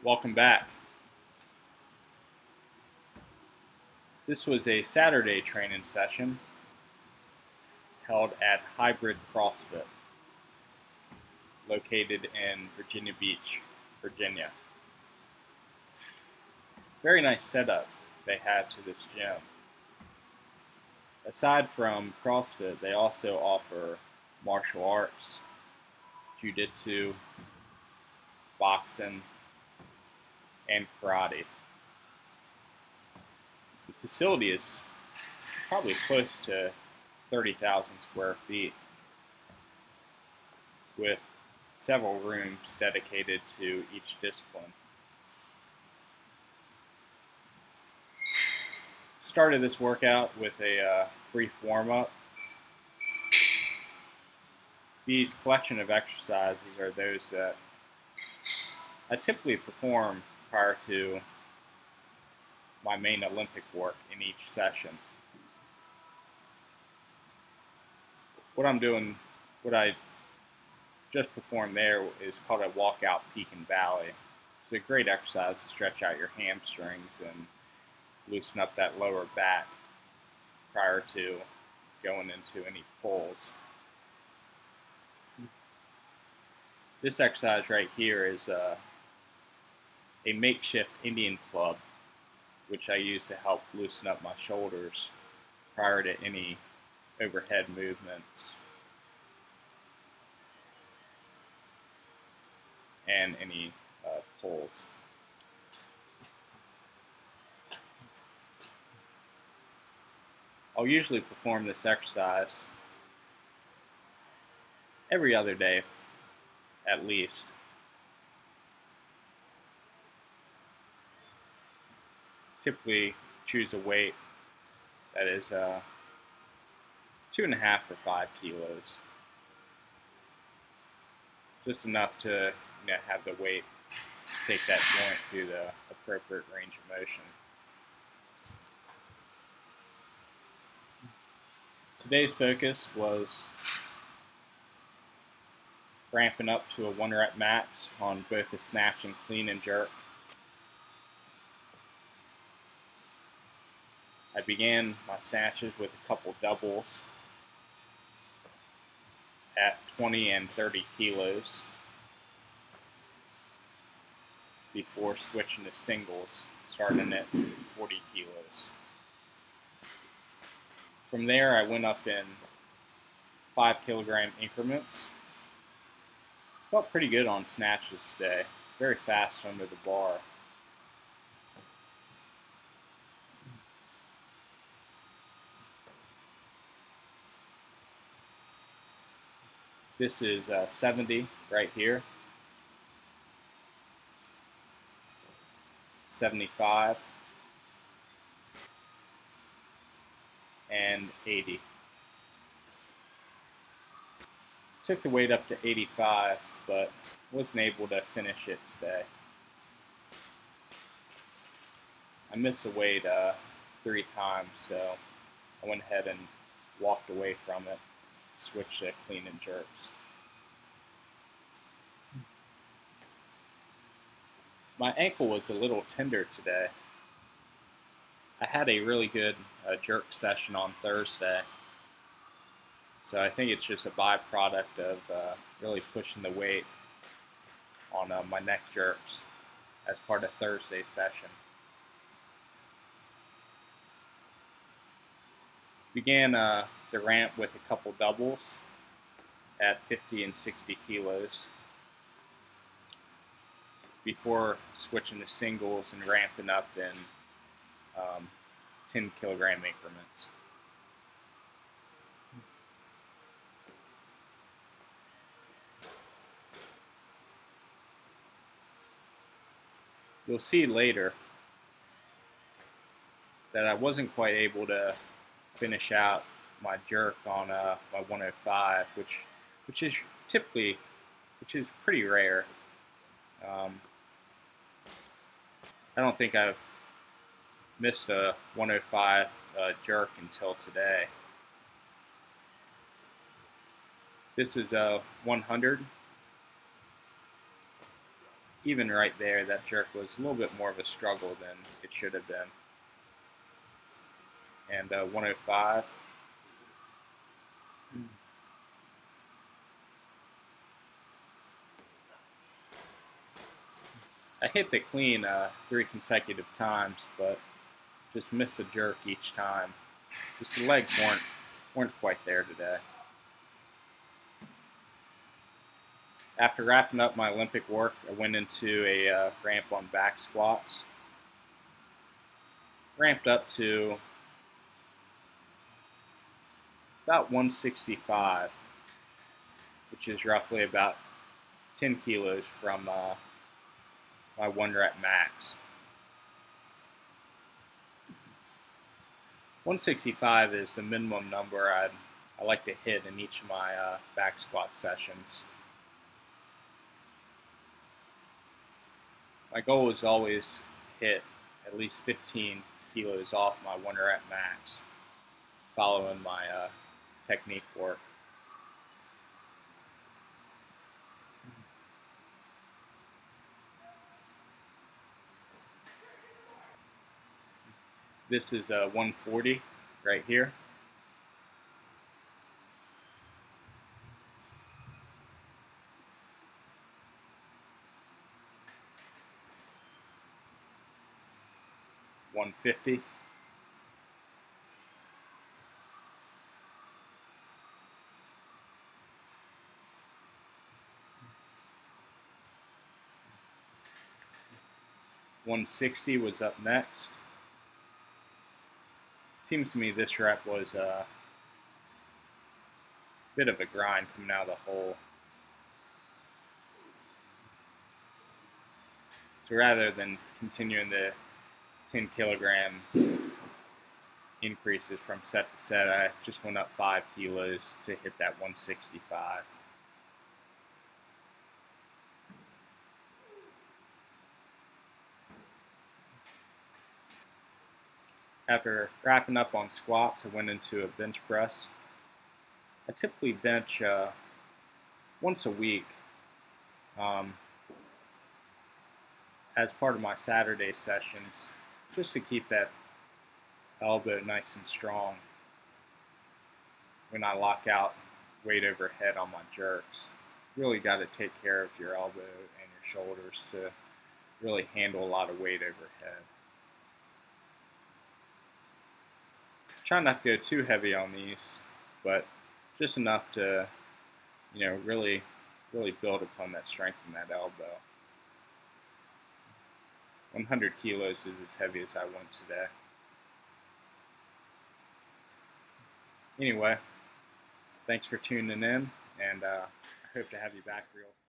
Welcome back. This was a Saturday training session held at Hybrid Crossfit, located in Virginia Beach, Virginia. Very nice setup they had to this gym. Aside from CrossFit, they also offer martial arts, jiu-jitsu, boxing, and karate. The facility is probably close to 30,000 square feet, with several rooms dedicated to each discipline. Started this workout with a brief warm-up. These collection of exercises are those that I typically perform prior to my main Olympic work in each session. What I just performed there is called a walkout peak and valley. It's a great exercise to stretch out your hamstrings and loosen up that lower back prior to going into any pulls. This exercise right here is a makeshift Indian club, which I use to help loosen up my shoulders prior to any overhead movements and any pulls. I'll usually perform this exercise every other day at least. Typically choose a weight that is 2.5 or 5 kilos. Just enough to have the weight take that joint through the appropriate range of motion. Today's focus was ramping up to a 1 rep max on both the snatch and clean and jerk. I began my snatches with a couple doubles at 20 and 30 kilos before switching to singles, starting at 40 kilos. From there, I went up in 5 kilogram increments. Felt pretty good on snatches today, very fast under the bar. This is 70 right here, 75, and 80. Took the weight up to 85, but wasn't able to finish it today. I missed the weight 3 times, so I went ahead and walked away from it, switched to clean and jerks. My ankle was a little tender today. I had a really good jerk session on Thursday, so I think it's just a byproduct of really pushing the weight on my neck jerks as part of Thursday's session. Began the ramp with a couple doubles at 50 and 60 kilos before switching to singles and ramping up in 10 kilogram increments. You'll see later that I wasn't quite able to finish out my jerk on my 105, which is pretty rare. I don't think I've missed a 105 jerk until today. This is a 100. even right there, that jerk was a little bit more of a struggle than it should have been. And 105. I hit the clean 3 consecutive times, but just missed the jerk each time. Just the legs weren't quite there today. After wrapping up my Olympic work, I went into a ramp on back squats. Ramped up to about 165, which is roughly about 10 kilos from my 1 rep max. 165 is the minimum number I like to hit in each of my back squat sessions. My goal is always hit at least 15 kilos off my 1 rep max, following my technique work. This is 140 right here. $150. $160 was up next. Seems to me this rep was a bit of a grind coming out of the hole. So rather than continuing the 10 kilogram increases from set to set, I just went up 5 kilos to hit that 165. After wrapping up on squats, I went into a bench press. I typically bench once a week as part of my Saturday sessions, just to keep that elbow nice and strong when I lock out weight overhead on my jerks. Really got to take care of your elbow and your shoulders to really handle a lot of weight overhead. Try not to go too heavy on these, but just enough to, really build upon that strength in that elbow. 100 kilos is as heavy as I went today. Anyway, thanks for tuning in, and I hope to have you back real soon.